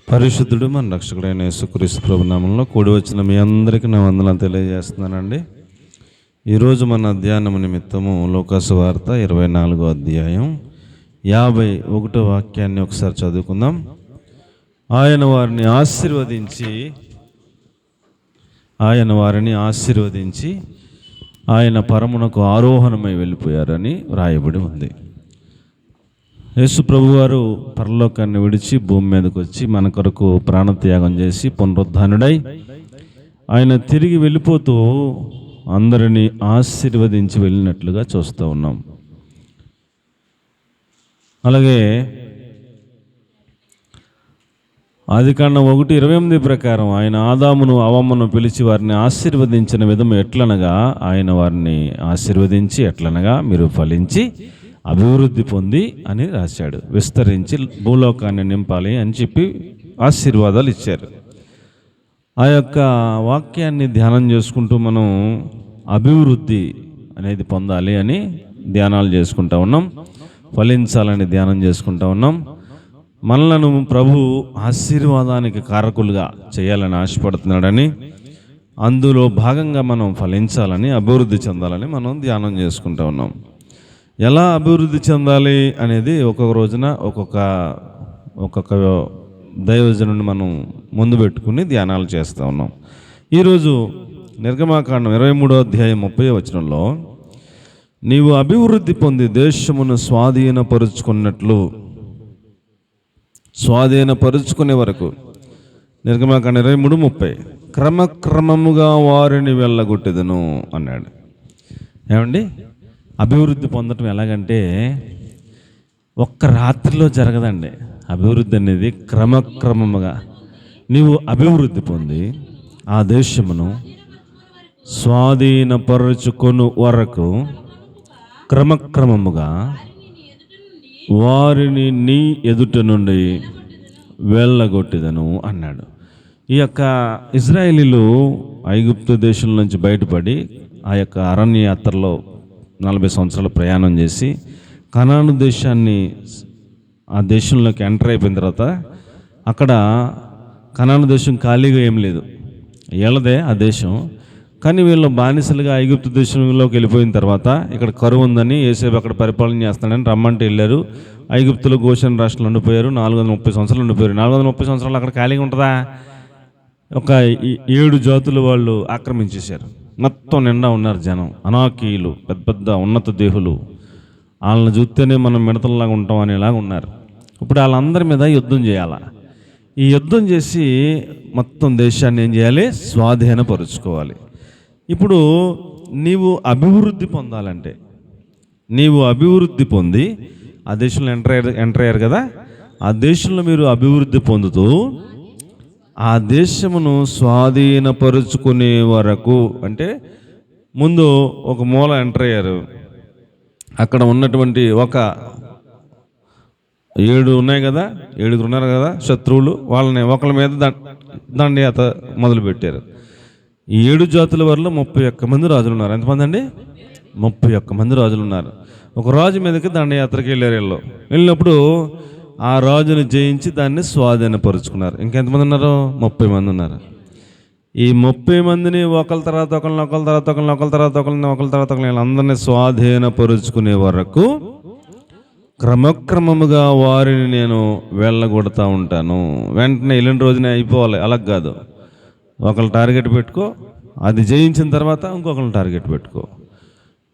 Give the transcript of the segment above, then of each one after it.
పరిశుద్ధుడు మన రక్షకుడైన యేసుక్రీస్తు ప్రభు నామములో కూడి వచ్చిన మీ అందరికీ నా వందనాలు తెలియజేస్తున్నానండి. ఈరోజు మన ధ్యానం నిమిత్తము లూకాసు వార్త 24వ అధ్యాయం 51వ వాక్యాన్ని ఒకసారి చదువుకుందాం. ఆయన వారిని ఆశీర్వదించి ఆయన పరమునకు ఆరోహణమై వెళ్ళిపోయారని వ్రాయబడి ఉంది. యేసు ప్రభువారు పరలోకాన్ని విడిచి భూమి మీదకి వచ్చి మన కొరకు ప్రాణత్యాగం చేసి పునరుద్ధానుడై ఆయన తిరిగి వెళ్ళిపోతూ అందరినీ ఆశీర్వదించి వెళ్ళినట్లుగా చూస్తూ ఉన్నాం. అలాగే ఆదికాండం 1:28 ప్రకారం ఆయన ఆదామును అవ్వమ్మను పిలిచి వారిని ఆశీర్వదించిన విధం ఎట్లనగా ఆయన వారిని ఆశీర్వదించి ఎట్లనగా మీరు ఫలించి అభివృద్ధి పొంది అని రాశాడు. విస్తరించి భూలోకాన్ని నింపాలి అని చెప్పి ఆశీర్వాదాలు ఇచ్చారు. ఆ యొక్క వాక్యాన్ని ధ్యానం చేసుకుంటూ మనం అభివృద్ధి అనేది పొందాలి అని ధ్యానాలు చేసుకుంటూ ఉన్నాం. ఫలించాలని ధ్యానం చేసుకుంటూ ఉన్నాం. మనలను ప్రభు ఆశీర్వాదానికి కారకులుగా చేయాలని ఆశపడుతున్నాడని, అందులో భాగంగా మనం ఫలించాలని అభివృద్ధి చెందాలని మనం ధ్యానం చేసుకుంటూ ఉన్నాం. ఎలా అభివృద్ధి చెందాలి అనేది ఒక్కొక్క రోజున ఒక్కొక్క దైవజనుని మనం ముందు పెట్టుకుని ధ్యానాలు చేస్తూ ఉన్నాం. ఈరోజు నిర్గమాకాండం 23వ అధ్యాయం 30వ వచనంలో నీవు అభివృద్ధి పొంది దేశమును స్వాధీనపరుచుకునే వరకు, నిర్గమాకాండం 23:30 క్రమక్రమముగా వారిని వెళ్ళగొట్టెదను అన్నాడు. ఏమండి, అభివృద్ధి పొందటం ఎలాగంటే ఒక్క రాత్రిలో జరగదండి. అభివృద్ధి అనేది క్రమక్రమముగా నీవు అభివృద్ధి పొంది ఆ దేశమును స్వాధీనపరుచుకొను వరకు క్రమక్రమముగా వారిని నీ ఎదుట నుండి వెళ్ళగొట్టెదను అన్నాడు. ఈ యొక్క ఇజ్రాయేలీలు ఐగుప్తు దేశం నుంచి బయటపడి ఆ యొక్క అరణ్య యాత్రలో 40 సంవత్సరాలు ప్రయాణం చేసి కనాను దేశాన్ని, ఆ దేశంలోకి ఎంటర్ అయిపోయిన తర్వాత అక్కడ కనాను దేశం ఖాళీగా ఏం లేదు, వీళ్ళదే ఆ దేశం. కానీ వీళ్ళు బానిసలుగా ఐగుప్తు దేశంలోకి వెళ్ళిపోయిన తర్వాత ఇక్కడ కరువు ఉందని యోసేపు అక్కడ పరిపాలన చేస్తాడని రమ్మంటే వెళ్ళారు. ఐగుప్తులో గోషెన్ రాష్ట్రంలో ఉండిపోయారు. 430 సంవత్సరాలు ఉండిపోయారు. 430 సంవత్సరాలు అక్కడ ఖాళీగా ఉంటుందా? ఒక 7 జాతులు వాళ్ళు ఆక్రమించేశారు. మొత్తం నిండా ఉన్నారు జనం, అనాకీయులు, పెద్ద పెద్ద ఉన్నత దేహులు. వాళ్ళని చూస్తేనే మనం మిడతల్లాగా ఉంటాం అనేలాగా ఉన్నారు. ఇప్పుడు వాళ్ళందరి మీద యుద్ధం చేయాలి. ఈ యుద్ధం చేసి మొత్తం దేశాన్ని ఏం చేయాలి? స్వాధీనపరుచుకోవాలి. ఇప్పుడు నీవు అభివృద్ధి పొందాలంటే, నీవు అభివృద్ధి పొంది ఆ దేశంలో ఎంటర్ అయ్యారు కదా, ఆ దేశంలో మీరు అభివృద్ధి పొందుతూ ఆ దేశమును స్వాధీనపరుచుకునే వరకు, అంటే ముందు ఒక మూల ఎంటర్ అయ్యారు. అక్కడ ఉన్నటువంటి ఒక 7 ఉన్నాయి కదా, 7 ఉన్నారు కదా శత్రువులు, వాళ్ళని ఒకళ్ళ మీద దండయాత్ర మొదలుపెట్టారు. ఈ 7 జాతుల వారిలో 31 మంది రాజులు ఉన్నారు. ఎంతమంది అండి? 31 మంది రాజులు ఉన్నారు. ఒక రాజు మీదకి దండయాత్రకి వెళ్ళారు. వెళ్ళినప్పుడు ఆ రాజుని జయించి దాన్ని స్వాధీనపరుచుకున్నారు. ఇంకెంతమంది ఉన్నారు? 30 మంది ఉన్నారు. ఈ 30 మందిని ఒకళ్ళ తర్వాత ఒకళ్ళని వీళ్ళందరినీ స్వాధీనపరుచుకునే వరకు క్రమక్రమముగా వారిని నేను వెళ్ళగొడతా ఉంటాను. వెంటనే వెళ్ళిన రోజునే అయిపోవాలి, అలా కాదు. ఒకళ్ళు టార్గెట్ పెట్టుకో, అది జయించిన తర్వాత ఇంకొకళ్ళని టార్గెట్ పెట్టుకో.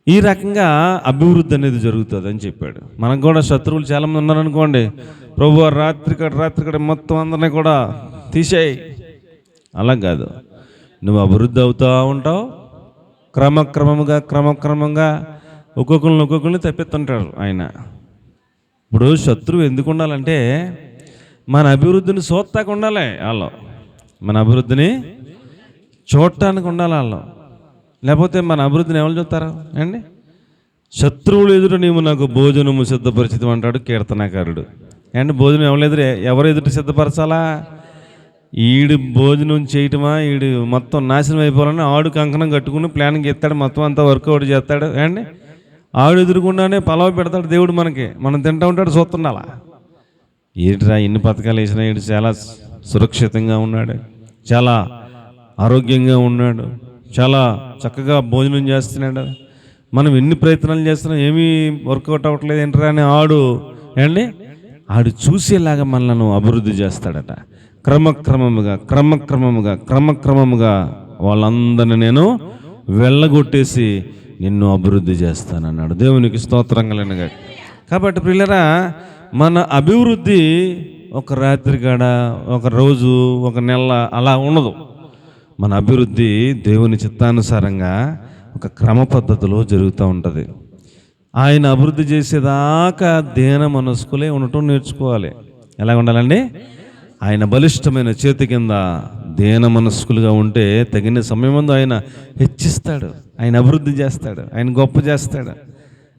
ఈ రకంగా అభివృద్ధి అనేది జరుగుతుంది అని చెప్పాడు. మనకు కూడా శత్రువులు చాలామంది ఉన్నారనుకోండి, ప్రభు రాత్రికడ మొత్తం అందరినీ కూడా తీసేయి, అలా కాదు. నువ్వు అభివృద్ధి అవుతూ ఉంటావు. క్రమక్రమంగా ఒక్కొక్కరిని తప్పిస్తుంటాడు ఆయన. ఇప్పుడు శత్రువు ఎందుకు ఉండాలంటే మన అభివృద్ధిని చూస్తాక ఉండాలి వాళ్ళు, మన అభివృద్ధిని చూడటానికి ఉండాలి వాళ్ళు. లేకపోతే మన అభివృద్ధిని ఎవరు చూస్తారా అండి? శత్రువులు ఎదుట నీవు నాకు భోజనము సిద్ధపరిచితం అంటాడు కీర్తనాకారుడు. అండ్ భోజనం ఎవరు ఎదుట సిద్ధపరచాలా? ఈడు భోజనం చేయటమా, ఈడు మొత్తం నాశనం అయిపోవాలని ఆడు కంకణం కట్టుకుని ప్లానింగ్ ఎత్తాడు, మొత్తం అంతా వర్కౌట్ చేస్తాడు. అండి ఆడు ఎదురుకుండానే పలావ పెడతాడు దేవుడు మనకి, మనం తింటూ ఉంటాడు చూస్తుండాలా. ఏంటిరా ఇన్ని పథకాలు వేసినా, ఈడు చాలా సురక్షితంగా ఉన్నాడు, చాలా ఆరోగ్యంగా ఉన్నాడు, చాలా చక్కగా భోజనం చేస్తున్నాడు. మనం ఎన్ని ప్రయత్నాలు చేస్తున్నాం, ఏమీ వర్కౌట్ అవ్వట్లేదు ఏంటరా అని ఆడు చూసేలాగా మనలను అభివృద్ధి చేస్తాడట. క్రమక్రమముగా వాళ్ళందరినీ నేను వెళ్ళగొట్టేసి నిన్ను అభివృద్ధి చేస్తానన్నాడు. దేవునికి స్తోత్రం కలుగునుగాక. కాబట్టి ప్రియులారా, మన అభివృద్ధి ఒక రాత్రి కాడ, ఒక రోజు, ఒక నెల అలా ఉండదు. మన అభివృద్ధి దేవుని చిత్తానుసారంగా ఒక క్రమ పద్ధతిలో జరుగుతూ ఉంటుంది. ఆయన అభివృద్ధి చేసేదాకా దీన మనస్కులే ఉండటం నేర్చుకోవాలి. ఎలా ఉండాలండి? ఆయన బలిష్టమైన చేతి కింద దీన మనస్కులుగా ఉంటే తగిన సమయం ఆయన హెచ్చిస్తాడు, ఆయన అభివృద్ధి చేస్తాడు, ఆయన గొప్ప చేస్తాడు.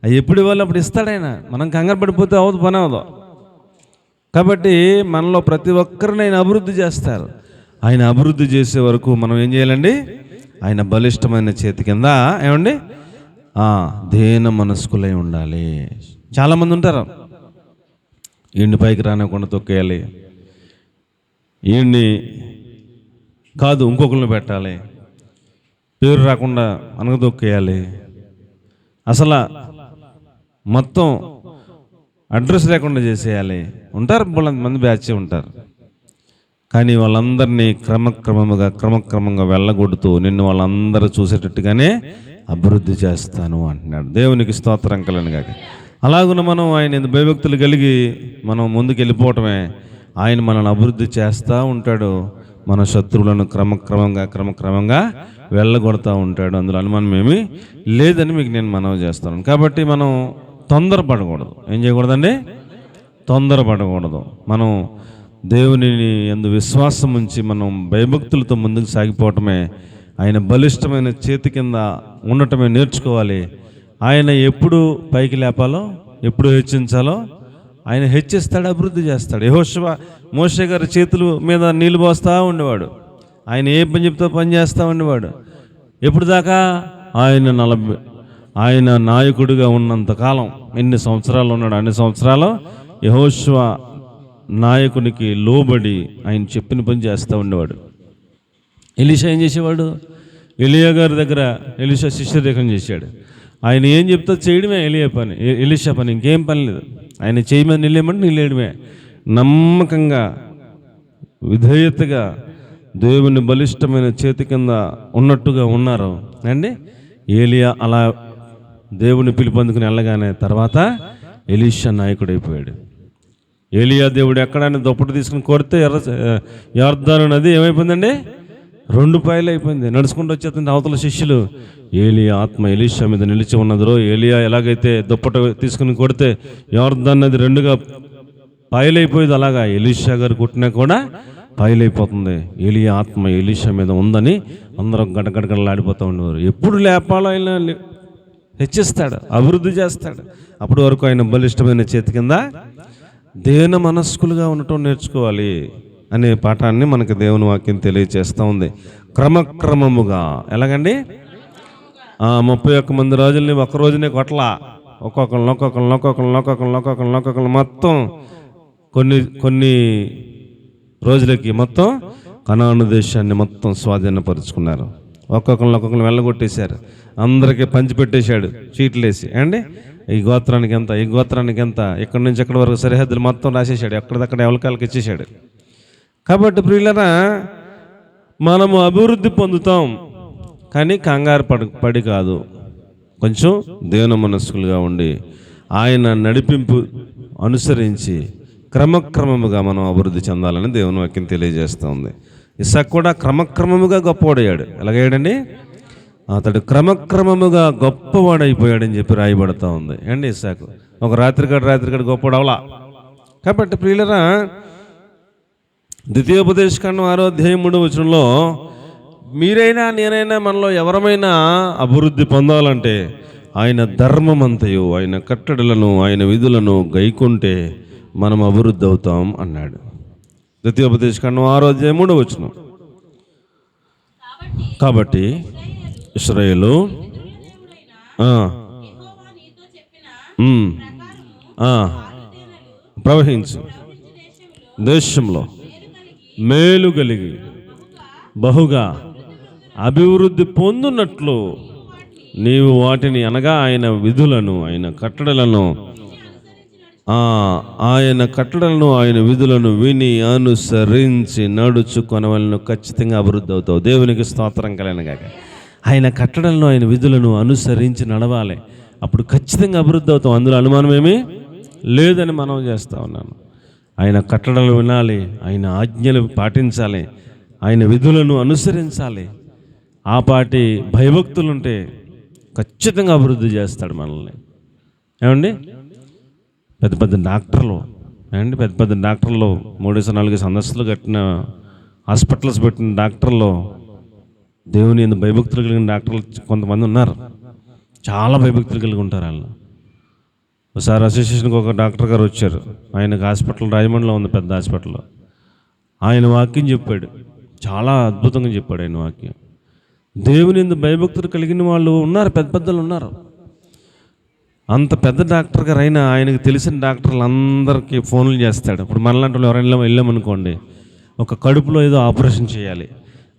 అది ఎప్పుడు ఇవ్వాలి అప్పుడు ఇస్తాడు ఆయన. మనం కంగారు పడిపోతే అవదు, పని అవదు. కాబట్టి మనలో ప్రతి ఒక్కరిని ఆయన అభివృద్ధి చేస్తారు. ఆయన అభివృద్ధి చేసే వరకు మనం ఏం చేయాలండి? ఆయన బలిష్టమైన చేతి కింద దీన మనస్కులై ఉండాలి. చాలామంది ఉంటారు, ఈయన్ని పైకి రానివ్వకుండా తొక్కేయాలి, ఈయన్ని కాదు ఇంకొకరిని పెట్టాలి, పేరు రాకుండా అనగదొక్కేయాలి, అసలు మొత్తం అడ్రస్ లేకుండా చేసేయాలి. ఉంటారు, మంది బ్యాచ్ ఉంటారు. కానీ వాళ్ళందరినీ క్రమక్రమంగా వెళ్ళగొడుతూ నిన్ను వాళ్ళందరూ చూసేటట్టుగానే అభివృద్ధి చేస్తాను అంటున్నాడు. దేవునికి స్తోత్రం కలుగునుగాక. అలాగున మనం ఆయన భయభక్తులు కలిగి మనం ముందుకు వెళ్ళిపోవటమే. ఆయన మనల్ని అభివృద్ధి చేస్తూ ఉంటాడు. మన శత్రువులను క్రమక్రమంగా వెళ్ళగొడతా ఉంటాడు. అందులో అనుమానం ఏమీ లేదని మీకు నేను మనవి చేస్తాను. కాబట్టి మనం తొందరపడకూడదు. ఏం చేయకూడదండి? తొందరపడకూడదు. మనం దేవునిని యందు విశ్వాసం ఉంచి మనం భయభక్తులతో ముందుకు సాగిపోవటమే, ఆయన బలిష్టమైన చేతి కింద ఉండటమే నేర్చుకోవాలి. ఆయన ఎప్పుడు పైకి లేపాలో, ఎప్పుడు హెచ్చించాలో ఆయన హెచ్చిస్తాడు, అభివృద్ధి చేస్తాడు. యెహోషువ మోషే గారి చేతుల మీద నీళ్లు పోస్తూ ఉండేవాడు. ఆయన ఏ పని చెప్తే పని చేస్తూ ఉండేవాడు. ఎప్పుడు దాకా? ఆయన నాయకుడిగా ఉన్నంతకాలం. ఎన్ని సంవత్సరాలు ఉన్నాడు? అన్ని సంవత్సరాలు యెహోషువ నాయకునికి లోబడి ఆయన చెప్పిన పని చేస్తూ ఉండేవాడు. ఎలీషా ఏం చేసేవాడు? ఎలియా గారి దగ్గర ఎలీషా శిష్యరేఖం చేశాడు. ఆయన ఏం చెప్తా చేయడమే ఎలీషా పని, ఇంకేం పని లేదు. ఆయన చేయమని నిలేయమంటే నిలేయడమే. నమ్మకంగా విధేయతగా దేవుని బలిష్టమైన చేతి కింద ఉన్నట్టుగా ఉన్నారు అండి. ఏలియా అలా దేవుని పిలుపొందుకుని వెళ్ళగానే తర్వాత ఎలీషా నాయకుడైపోయాడు. ఏలియా దేవుడు ఎక్కడైనా దుప్పటి తీసుకుని కొడితే యొర్దాను నది ఏమైపోయిందండి? 2 పాయలు అయిపోయింది. నడుచుకుంటూ వచ్చేస్తుంది అవతల శిష్యులు, ఏలియా ఆత్మ ఎలీషా మీద నిలిచి ఉన్నదో, ఏలియా ఎలాగైతే దుప్పటి తీసుకుని కొడితే యొర్దాను నది 2గా పాయలైపోయింది, అలాగా ఎలీషా గారు కొట్టినా కూడా పాయలైపోతుంది. ఏలియా ఆత్మ ఎలీషా మీద ఉందని అందరూ గడగడగడలాడిపోతూ ఉండేవారు. ఎప్పుడు లేపాలో ఆయన హెచ్చిస్తాడు, అభివృద్ధి చేస్తాడు. అప్పటి వరకు ఆయన బలిష్టమైన చేతి కింద దీన మనస్కులుగా ఉండటం నేర్చుకోవాలి అనే పాఠాన్ని మనకు దేవుని వాక్యం తెలియజేస్తూ ఉంది. క్రమక్రమముగా ఎలాగండి? 31 మంది రాజుల్ని ఒక రోజునే కొట్టలా. ఒక్కొక్కరు మొత్తం కొన్ని రోజులకి మొత్తం కనాను దేశాన్ని మొత్తం స్వాధీనపరుచుకున్నారు. ఒక్కొక్కరు వెళ్ళగొట్టేశారు. అందరికీ పంచిపెట్టేశాడు చీట్లు వేసి. ఈ గోత్రానికి ఎంత, ఈ గోత్రానికి ఎంత, ఇక్కడి నుంచి ఎక్కడి వరకు సరిహద్దులు మొత్తం రాసేసాడు. ఎక్కడిదక్కడ ఎవరికాలకి ఇచ్చేసాడు. కాబట్టి ప్రియులరా, మనము అభివృద్ధి పొందుతాం, కానీ కంగారు పడి కాదు. కొంచెం దేవుని మనస్కులుగా ఉండి ఆయన నడిపింపు అనుసరించి క్రమక్రమముగా మనం అభివృద్ధి చెందాలని దేవుని వాక్యం తెలియజేస్తూ ఉంది. ఇస్సాకు కూడా క్రమక్రమముగా గొప్పవాడయ్యాడు. ఎలాగయ్యాడండి? అతడు క్రమక్రమముగా గొప్పవాడైపోయాడని చెప్పి రాయబడతా ఉంది. ఇస్సాకు ఒక రాత్రికాడు గొప్పవాడు అవలా. కాబట్టి ప్రియులరా, ద్వితీయోపదేశకాండం 6వ అధ్యాయం 3వ వచనంలో మీరైనా నేనైనా మనలో ఎవరమైనా అభివృద్ధి పొందాలంటే ఆయన ధర్మమంతయు, ఆయన కట్టడలను, ఆయన విధులను గైకుంటే మనం అభివృద్ధి అవుతాం అన్నాడు. ద్వితీయోపదేశకాండం 6వ అధ్యాయం 3వ వచనం. కాబట్టి ఇశ్రాయేలు ప్రవహించు దేశంలో మేలు కలిగి బహుగా అభివృద్ధి పొందునట్లు నీవు వాటిని అనగా ఆయన విధులను, ఆయన కట్టడలను, ఆయన విధులను విని అనుసరించి నడుచుకొనవలను. ఖచ్చితంగా అభివృద్ధి అవుతావు. దేవునికి స్తోత్రం కలగనగాక. ఆయన కట్టడలను, ఆయన విధులను అనుసరించి నడవాలి. అప్పుడు ఖచ్చితంగా అభివృద్ధి అవుతాం. అందులో అనుమానమేమీ లేదని మనం చేస్తూ ఉన్నాను. ఆయన కట్టడలు వినాలి, ఆయన ఆజ్ఞలు పాటించాలి, ఆయన విధులను అనుసరించాలి. ఆ పాటి భయభక్తులుంటే ఖచ్చితంగా అభివృద్ధి చేస్తాడు మనల్ని. ఏమండి, పెద్ద పెద్ద డాక్టర్లు పెద్ద పెద్ద డాక్టర్లు 3-4 సందర్శనలు కట్టిన హాస్పిటల్స్ పెట్టిన డాక్టర్లు, దేవుని యందు భయభక్తులు కలిగిన డాక్టర్లు కొంతమంది ఉన్నారు. చాలా భయభక్తులు కలిగి ఉంటారు వాళ్ళు. ఒకసారి అసోసియేషన్కి ఒక డాక్టర్ గారు వచ్చారు. ఆయనకు హాస్పిటల్ రాజమండ్రిలో ఉంది, పెద్ద హాస్పిటల్. ఆయన వాక్యం చెప్పాడు, చాలా అద్భుతంగా చెప్పాడు ఆయన వాక్యం. దేవుని యందు భయభక్తులు కలిగిన వాళ్ళు ఉన్నారు, పెద్ద పెద్దలు ఉన్నారు. అంత పెద్ద డాక్టర్ గారు అయినా ఆయనకు తెలిసిన డాక్టర్లు అందరికీ ఫోన్లు చేస్తాడు. ఇప్పుడు మనలాంటి వాళ్ళు ఎవరైనా వెళ్ళామనుకోండి, ఒక కడుపులో ఏదో ఆపరేషన్ చేయాలి,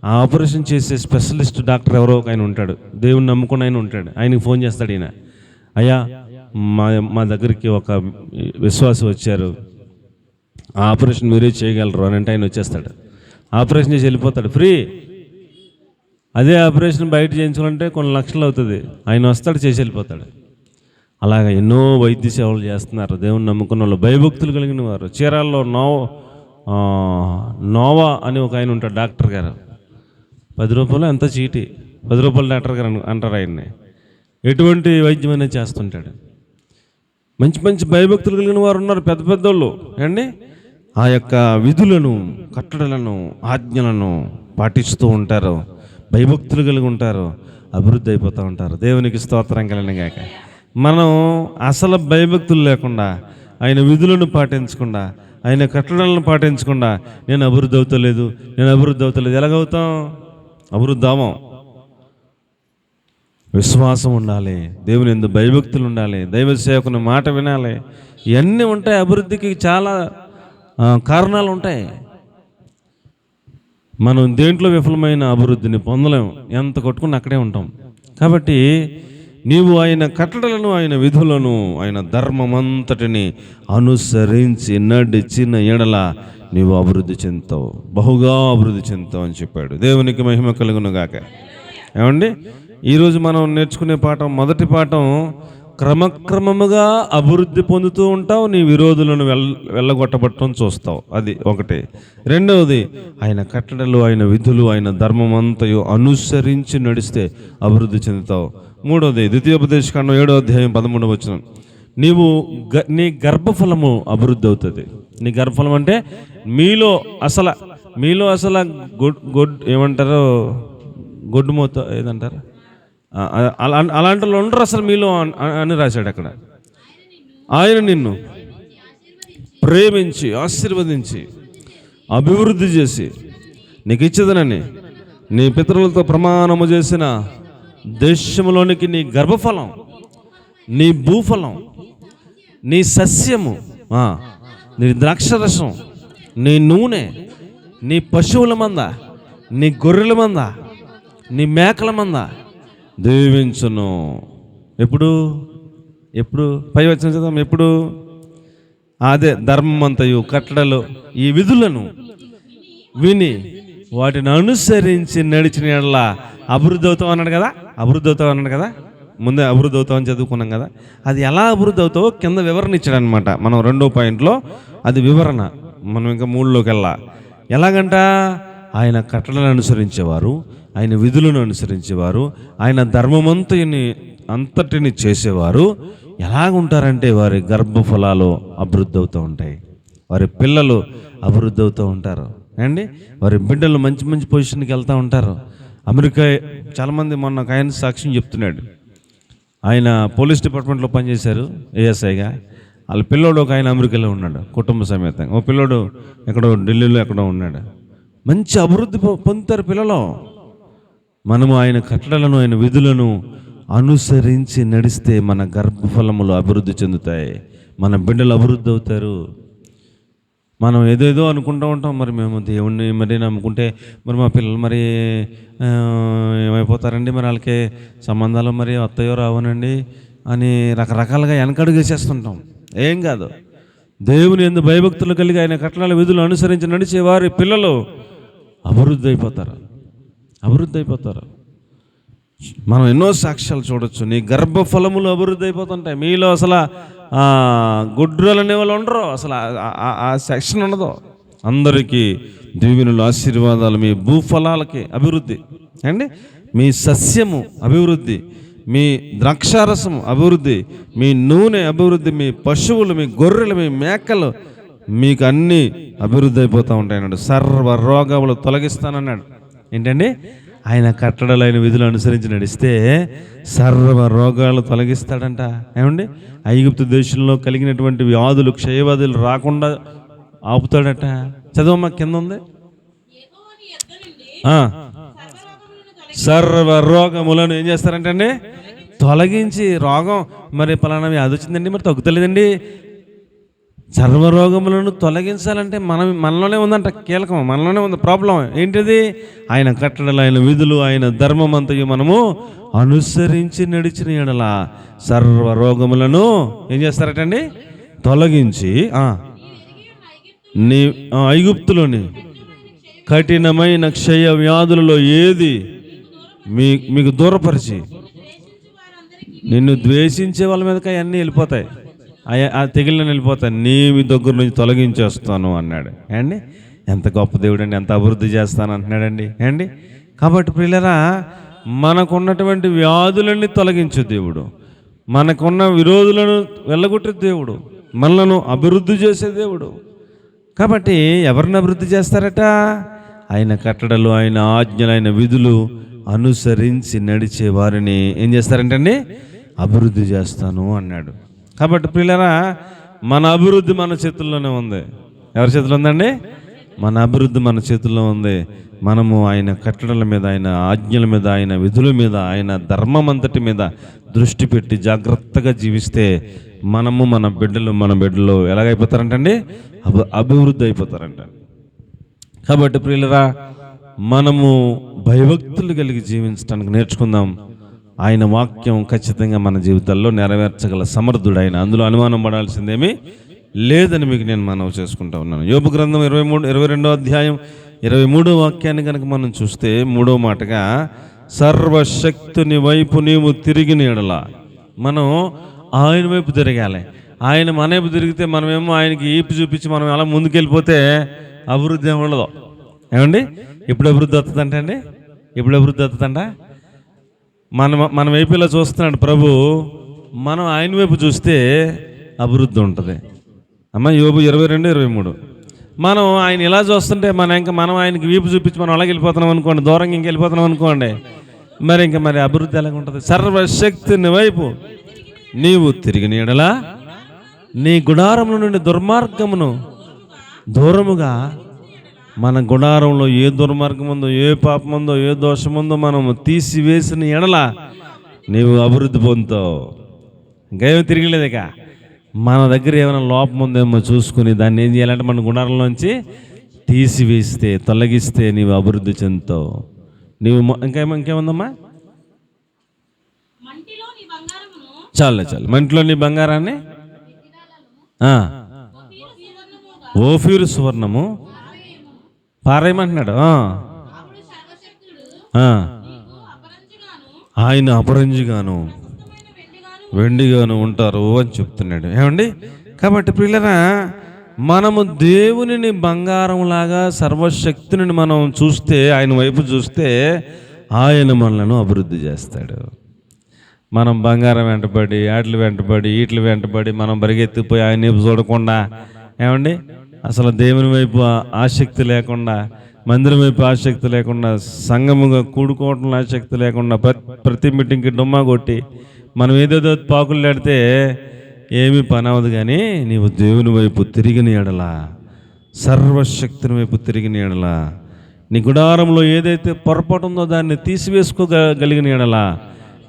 ఆ ఆపరేషన్ చేసే స్పెషలిస్ట్ డాక్టర్ ఎవరో ఒక ఆయన ఉంటాడు, దేవుని నమ్ముకుని ఆయన ఉంటాడు. ఆయనకి ఫోన్ చేస్తాడు ఈయన, అయ్యా మా దగ్గరికి ఒక విశ్వాసి వచ్చారు, ఆ ఆపరేషన్ మీరే చేయగలరు అని అంటే ఆయన వచ్చేస్తాడు. ఆపరేషన్ చేసి వెళ్ళిపోతాడు ఫ్రీ. అదే ఆపరేషన్ బయట చేయించాలంటే కొన్ని లక్షలు అవుతుంది. ఆయన వస్తాడు, చేసి వెళ్ళిపోతాడు. అలాగ ఎన్నో వైద్య సేవలు చేస్తున్నారు దేవుని నమ్ముకున్న వాళ్ళు, భయభక్తులు కలిగిన వారు. చీరాల్లో నోవా అని ఒక ఆయన ఉంటాడు, డాక్టర్ గారు. 10 రూపాయలు ఎంత చీటీ, 10 రూపాయలు డాక్టర్ గారు అంటారు ఆయన్ని. ఎటువంటి వైద్యమైనా చేస్తుంటాడు. మంచి మంచి భయభక్తులు కలిగిన వారు ఉన్నారు, పెద్ద పెద్దోళ్ళు. అండి, ఆ యొక్క విధులను, కట్టడలను, ఆజ్ఞలను పాటిస్తూ ఉంటారు, భయభక్తులు కలిగి ఉంటారు, అభివృద్ధి అయిపోతూ ఉంటారు. దేవునికి స్తోత్రం కలగనగాక. మనం అసలు భయభక్తులు లేకుండా, ఆయన విధులను పాటించకుండా, ఆయన కట్టడలను పాటించకుండా నేను అభివృద్ధి అవుతలేదు ఎలాగవుతాం? అభివృద్ధి అవ్వం. విశ్వాసం ఉండాలి, దేవుని యందు భయభక్తులు ఉండాలి, దైవ సేవకుని మాట వినాలి. ఇవన్నీ ఉంటాయి. అభివృద్ధికి చాలా కారణాలు ఉంటాయి. మనం దేంట్లో విఫలమైన అభివృద్ధిని పొందలేము. ఎంత కొట్టుకుని అక్కడే ఉంటాం. కాబట్టి నీవు ఆయన కట్టడలను, ఆయన విధులను, ఆయన ధర్మమంతటిని అనుసరించి నడిచిన ఎడల నీవు అభివృద్ధి చెందుతావు, బహుగా అభివృద్ధి చెందుతావు అని చెప్పాడు. దేవునికి మహిమ కలుగును గాక. ఏమండి, ఈరోజు మనం నేర్చుకునే పాఠం, మొదటి పాఠం, క్రమక్రమముగా అభివృద్ధి పొందుతూ ఉంటావు, నీ విరోధులను వెళ్ళగొట్టబట్టడం చూస్తావు. అది ఒకటి. రెండవది, ఆయన కట్టడలు, ఆయన విధులు, ఆయన ధర్మమంతయు అనుసరించి నడిస్తే అభివృద్ధి చెందుతావు. మూడవది, ద్వితీయోపదేశకాండం 7వ అధ్యాయం 13వ వచనం, నీ గర్భఫలము అభివృద్ధి అవుతుంది. నీ గర్భఫలం అంటే మీలో అసలు ఏమంటారు, గొడ్డు మూత ఏదంటారు, అలాంటి వాళ్ళు ఉండరు అసలు మీలో అని రాశాడు అక్కడ. ఆయన నిన్ను ప్రేమించి ఆశీర్వదించి అభివృద్ధి చేసి నీకు ఇచ్చేదనని నీ పితరులతో ప్రమాణము చేసిన దేశంలోనికి నీ గర్భఫలం, నీ భూఫలం, నీ సస్యము, నీ ద్రాక్షరసం, నీ నూనె, నీ పశువుల మంద, నీ గొర్రెల మంద, నీ మేకల మంద దీవించును. ఎప్పుడు పై వచ్చిన చదువు, ఎప్పుడు అదే ధర్మమంతయు, కట్టడలు, ఈ విధులను విని వాటిని అనుసరించి నడిచిన యెడల అభివృద్ధి అవుతావు అన్నాడు కదా. ముందే అభివృద్ధి అవుతామని చదువుకున్నాం కదా. అది ఎలా అభివృద్ధి అవుతావో కింద వివరణ ఇచ్చాడు అనమాట. మనం 2వ పాయింట్లో అది వివరణ. మనం ఇంకా 3లోకి ఎలాగంట, ఆయన కట్టడలను అనుసరించేవారు, ఆయన విధులను అనుసరించేవారు, ఆయన అంతటిని చేసేవారు ఎలాగుంటారంటే వారి గర్భఫలాలు అభివృద్ధి అవుతూ ఉంటాయి, వారి పిల్లలు అభివృద్ధి అవుతూ ఉంటారు అండి, వారి బిడ్డలు మంచి మంచి పొజిషన్కి వెళ్తూ ఉంటారు. అమెరికా చాలామంది, మొన్న ఒక ఆయన సాక్ష్యం చెప్తున్నాడు. ఆయన పోలీస్ డిపార్ట్మెంట్లో పనిచేశారు ఏఎస్ఐగా. వాళ్ళ పిల్లోడు ఒక ఆయన అమెరికాలో ఉన్నాడు కుటుంబ సమేతంగా. ఓ పిల్లోడు ఎక్కడో ఢిల్లీలో ఎక్కడో ఉన్నాడు. మంచి అభివృద్ధి పొందుతారు పిల్లలు. మనము ఆయన కట్టడలను, ఆయన విధులను అనుసరించి నడిస్తే మన గర్భఫలములు అభివృద్ధి చెందుతాయి, మన బిడ్డలు అభివృద్ధి అవుతారు. మనం ఏదేదో అనుకుంటూ ఉంటాం. మరి మేము దేవుణ్ణి మరి నమ్ముకుంటే మరి మా పిల్లలు మరి ఏమైపోతారండి, మరి వాళ్ళకి సంబంధాలు మరి వస్తాయో రావనండి అని రకరకాలుగా వెనకడుగు వేసేస్తుంటాం. ఏం కాదు, దేవుని యందు భయభక్తులు కలిగి ఆయన కట్టడల విధులు అనుసరించి నడిచేవారి పిల్లలు అభివృద్ధి అయిపోతారు. మనం ఎన్నో సాక్ష్యాలు చూడొచ్చు. నీ గర్భఫలములు అభివృద్ధి అయిపోతుంటాయి. మీలో అసలు గుడ్రలు అనే వాళ్ళు ఉండరు, అసలు ఆ సెక్షన్ ఉండదు. అందరికీ దీవెనలు, ఆశీర్వాదాలు, మీ భూఫలాలకి అభివృద్ధి అండి, మీ సస్యము అభివృద్ధి, మీ ద్రాక్షారసము అభివృద్ధి, మీ నూనె అభివృద్ధి, మీ పశువులు, మీ గొర్రెలు, మీ మేకలు, మీకు అన్నీ అభివృద్ధి అయిపోతూ ఉంటాయి అన్నాడు. సర్వ రోగములు తొలగిస్తానన్నాడు. ఏంటండి, ఆయన కట్టడలు, ఆయన విధులు అనుసరించి నడిస్తే సర్వ రోగాలు తొలగిస్తాడంట. ఏమండి, ఐగుప్తు దేశంలో కలిగినటువంటి వ్యాధులు, క్షయవ్యాధులు రాకుండా ఆపుతాడట. చదవమ్మా, కింద ఉంది. సర్వ రోగములను ఏం చేస్తారంటే అండి, తొలగించి, రోగం మరి పలానా వ్యాధి వచ్చిందండి మరి తగ్గుతలేదండి, సర్వరోగములను తొలగించాలంటే మనలోనే ఉందంట, కీలకం మనలోనే ఉంది. ప్రాబ్లం ఏంటిది? ఆయన కట్టడలు, ఆయన విధులు, ఆయన ధర్మం అంతయు మనము అనుసరించి నడిచిన యెడల సర్వరోగములను ఏం చేస్తారటండి, తొలగించి నీ ఐగుప్తులోని కఠినమైన క్షయ వ్యాధులలో ఏది మీకు దూరపరిచి, నిన్ను ద్వేషించే వాళ్ళ మీదకి అవన్నీ వెళ్ళిపోతాయి, ఆ తెగిలిన వెళ్ళిపోతాయి, నీ దగ్గర నుంచి తొలగించేస్తాను అన్నాడు. ఏండి, ఎంత గొప్ప దేవుడు అండి, ఎంత అభివృద్ధి చేస్తాను అంటున్నాడండి. ఏండి, కాబట్టి పిల్లరా, మనకున్నటువంటి వ్యాధులన్నీ తొలగించే దేవుడు, మనకున్న విరోధులను వెళ్ళగొట్టే దేవుడు, మనలను అభివృద్ధి చేసే దేవుడు. కాబట్టి ఎవరిని అభివృద్ధి చేస్తారట? ఆయన కట్టడలు, ఆయన ఆజ్ఞలు, ఆయన విధులు అనుసరించి నడిచే వారిని ఏం చేస్తారంటండి, అభివృద్ధి చేస్తాను అన్నాడు. కాబట్టి పిల్లరా, మన అభివృద్ధి మన చేతుల్లోనే ఉంది. ఎవరి చేతిలో ఉందండి? మన అభివృద్ధి మన చేతుల్లో ఉంది. మనము ఆయన కట్టడల మీద, ఆయన ఆజ్ఞల మీద, ఆయన విధుల మీద, ఆయన ధర్మం అంతటి మీద దృష్టి పెట్టి జాగ్రత్తగా జీవిస్తే మనము మన బిడ్డలు ఎలాగైపోతారంటండి, అభివృద్ధి అయిపోతారంట. కాబట్టి ప్రియులరా, మనము భయభక్తులు కలిగి జీవించడానికి నేర్చుకుందాం. ఆయన వాక్యం ఖచ్చితంగా మన జీవితాల్లో నెరవేర్చగల సమర్థుడు ఆయన, అందులో అనుమానం పడాల్సిందేమీ లేదని మీకు నేను మనవి చేసుకుంటా ఉన్నాను. యోబు గ్రంథం 22వ అధ్యాయం 23వ వాక్యాన్ని కనుక మనం చూస్తే 3వ మాటగా, సర్వశక్తుని వైపు నీవు తిరిగిన యెడల, మనం ఆయన వైపు తిరగాలి. ఆయన మన వైపు తిరిగితే మనమేమో ఆయనకి ఈపు చూపించి మనం అలా ముందుకెళ్ళిపోతే అభివృద్ధి ఏమి ఉండదు. ఏమండి, ఇప్పుడు అభివృద్ధి వస్తుందంటే అండి, ఇప్పుడు అభివృద్ధి వస్తుందంట. మన వైపు ఇలా చూస్తున్నాడు ప్రభు, మనం ఆయన వైపు చూస్తే అభివృద్ధి ఉంటుంది. అమ్మ, యోబు 22:23. మనం ఆయన ఇలా చూస్తుంటే మనం ఆయనకి వీపు చూపించి మనం అలాగే వెళ్ళిపోతున్నాం అనుకోండి, దూరంగా ఇంకెళ్ళిపోతున్నాం అనుకోండి, మరి అభివృద్ధి ఎలాగ ఉంటుంది? సర్వశక్తిని వైపు నీవు తిరిగిన యెడల నీ గుడారముల నుండి దుర్మార్గమును దూరముగా, మన గుడారంలో ఏ దుర్మార్గం ఉందో, ఏ పాపం ఉందో, ఏ దోషం ఉందో మనము తీసివేసిన యెడల నీవు అభివృద్ధి పొందుతావు. ఇంకేమో తిరిగిలేదు. ఇక మన దగ్గర ఏమైనా లోపం ఉందేమో చూసుకుని దాన్ని ఏం చేయాలంటే మన గుడారంలోంచి తీసివేస్తే, తొలగిస్తే నీవు అభివృద్ధి చెందుతావు. నీవు ఇంకేముందమ్మా? చాలు మంటిలో నీ బంగారాన్ని ఓఫీరు సువర్ణము పారేయమంటున్నాడు. ఆయన అపరంజిగాను వెండిగాను ఉంటారు అని చెప్తున్నాడు. ఏమండి, కాబట్టి పిల్లరా, మనము దేవునిని బంగారంలాగా సర్వశక్తిని మనం చూస్తే, ఆయన వైపు చూస్తే ఆయన మనలను అభివృద్ధి చేస్తాడు. మనం బంగారం వెంటబడి, వీటి వెంటబడి మనం పరిగెత్తిపోయి ఆయన వైపు చూడకుండా, ఏమండి, అసలు దేవుని వైపు ఆసక్తి లేకుండా, మందిరం వైపు ఆసక్తి లేకుండా, సంఘముగా కూడుకోవటంలో ఆసక్తి లేకుండా, ప్రతి మీటింగ్కి డుమ్మా కొట్టి మనం ఏదేదో పాకులు పెడితే ఏమీ పని అవ్వదు. కానీ నీవు దేవుని వైపు తిరిగిన యెడల, సర్వశక్తిని వైపు తిరిగిన యెడల, నీ గుడారంలో ఏదైతే పొరపాటు ఉందో దాన్ని తీసివేసుకోగలిగిన యెడల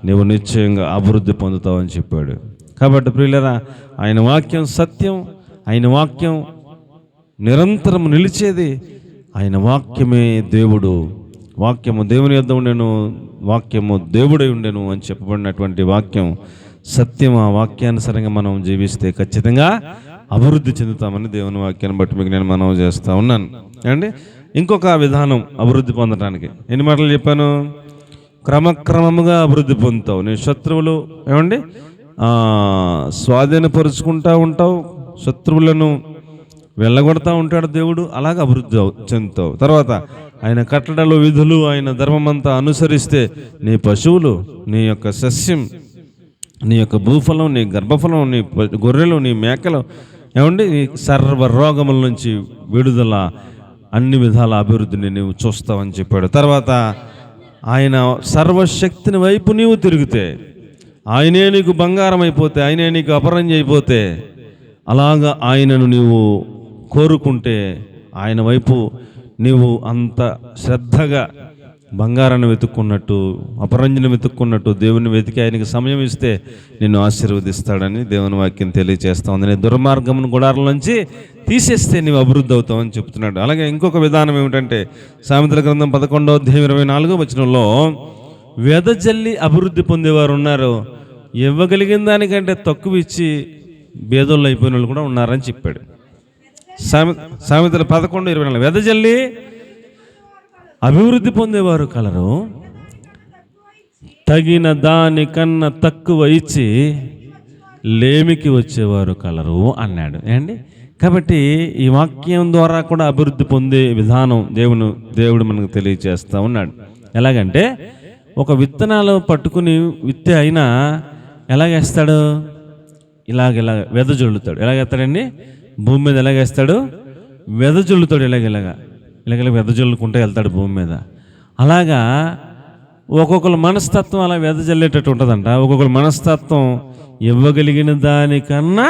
నీవు నిశ్చయంగా అభివృద్ధి పొందుతావని చెప్పాడు. కాబట్టి ప్రియులరా, ఆయన వాక్యం సత్యం, ఆయన వాక్యం నిరంతరం నిలిచేది ఆయన వాక్యమే. దేవుడు వాక్యము దేవుని యొద్ద ఉండెను, వాక్యము దేవుడై ఉండెను అని చెప్పబడినటువంటి వాక్యం సత్యం. ఆ వాక్యానుసారంగా మనం జీవిస్తే ఖచ్చితంగా అభివృద్ధి చెందుతామని దేవుని వాక్యాన్ని బట్టి మీకు నేను మనవి చేస్తూ ఉన్నాను అండి. ఇంకొక విధానం అభివృద్ధి పొందడానికి ఎన్ని మాటలు చెప్పాను? క్రమక్రమముగా అభివృద్ధి పొందుతావు. నీ శత్రువులు ఏమండి స్వాధీనపరుచుకుంటూ ఉంటావు, శత్రువులను వెళ్ళగొడతా ఉంటాడు దేవుడు, అలాగ అభివృద్ధి చెందుతావు. తర్వాత ఆయన కట్టడలు విధులు ఆయన ధర్మమంతా అనుసరిస్తే నీ పశువులు, నీ యొక్క సస్యం, నీ యొక్క భూఫలం, నీ గర్భఫలం, నీ గొర్రెలు, నీ మేకలు ఏమండి సర్వ రోగముల నుంచి విడుదల, అన్ని విధాల అభివృద్ధిని నీవు చూస్తావని చెప్పాడు. తర్వాత ఆయన సర్వశక్తిని వైపు నీవు తిరిగితే, ఆయనే నీకు బంగారం అయిపోతే, ఆయనే నీకు అపరంజి అయిపోతే, అలాగా ఆయనను నీవు కోరుకుంటే, ఆయన వైపు నీవు అంత శ్రద్ధగా బంగారాన్ని వెతుక్కున్నట్టు, అపరంజిని వెతుక్కున్నట్టు దేవుని వెతికి ఆయనకి సమయం ఇస్తే నిన్ను ఆశీర్వదిస్తాడని దేవుని వాక్యం తెలియజేస్తా ఉంది. నీ దుర్మార్గమును గుడారం నుంచి తీసేస్తే నీవు అభివృద్ధి అవుతావు అని చెప్తున్నాడు. అలాగే ఇంకొక విధానం ఏమిటంటే సామెతల గ్రంథం 11వ అధ్యాయం 24వ వచనంలో వెదజల్లి అభివృద్ధి పొందేవారు ఉన్నారు, ఇవ్వగలిగిన దానికంటే తక్కువ ఇచ్చి బేదోళ్ళు అయిపోయిన వాళ్ళు కూడా ఉన్నారని చెప్పాడు. సామెతల 11:24 వెదజల్లి అభివృద్ధి పొందేవారు కలరు, తగిన దానికన్నా తక్కువ ఇచ్చి లేమికి వచ్చేవారు కలరు అన్నాడు అండి. కాబట్టి ఈ వాక్యం ద్వారా కూడా అభివృద్ధి పొందే విధానం దేవుడు మనకు తెలియజేస్తూ ఉన్నాడు. ఎలాగంటే ఒక విత్తనాలు పట్టుకుని విత్తే అయినా ఎలాగేస్తాడు? ఇలాగ వెదజల్లుతాడు. ఎలాగేస్తాడండి? భూమి మీద ఎలాగేస్తాడు? వెదజల్లుతాడు. ఇలాగ వెదజల్లుకుంటూ వెళ్తాడు భూమి మీద. అలాగా ఒక్కొక్కరు మనస్తత్వం అలా వెదజల్లేటట్టు ఉంటుందంట. ఒక్కొక్కరు మనస్తత్వం ఇవ్వగలిగిన దానికన్నా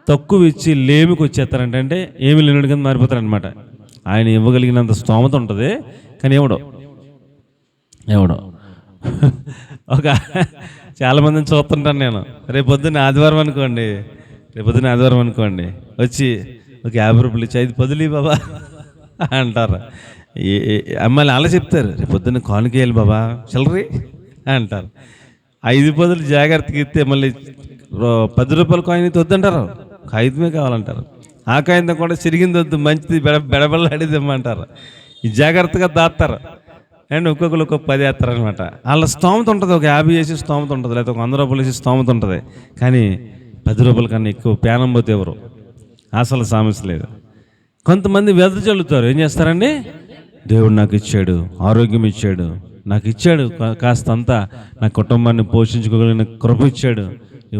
తక్కువ ఇచ్చి లేమికి వచ్చేస్తారంట. అంటే ఏమి లేనుడు కింద మారిపోతారనమాట. ఆయన ఇవ్వగలిగినంత స్తోమత ఉంటుంది, కానీ ఎవడో ఒక చాలామందిని చూస్తుంటాను నేను. రేపొద్దున ఆదివారం అనుకోండి వచ్చి ఒక 50 రూపాయలు ఇచ్చి 5 పదులు బాబా అంటారు. అమ్మాయిలు అలా చెప్తారు, రేపొద్దున కానుకేయాలి బాబా చిల్లరి అంటారు. 5 పదులు జాగ్రత్తగా ఇస్తే మళ్ళీ 10 రూపాయల కాయిన్ వద్దంటారు, కాగితమే కావాలంటారు. ఆ కాగితం కూడా చిరిగింది వద్దు, మంచిది బెడబెడలాడేది ఇమ్మంటారు. ఈ జాగ్రత్తగా దాస్తారు అండ్ ఒక్కొక్కరు 10 వేస్తారనమాట. వాళ్ళ స్తోమత ఉంటుంది, ఒక 50 వేసి స్తోమత ఉంటుంది, లేకపోతే ఒక 100 రూపాయలు వేసి స్తోమత ఉంటుంది. కానీ 10 రూపాయల కన్నా ఎక్కువ పేనం పోతే ఎవరు అసలు సమస్య లేదు. కొంతమంది వెదజల్లుతారు. ఏం చేస్తారండి? దేవుడు నాకు ఇచ్చాడు, ఆరోగ్యం ఇచ్చాడు, నాకు ఇచ్చాడు, కాస్త అంతా నా కుటుంబాన్ని పోషించుకోగలిగిన కృప ఇచ్చాడు,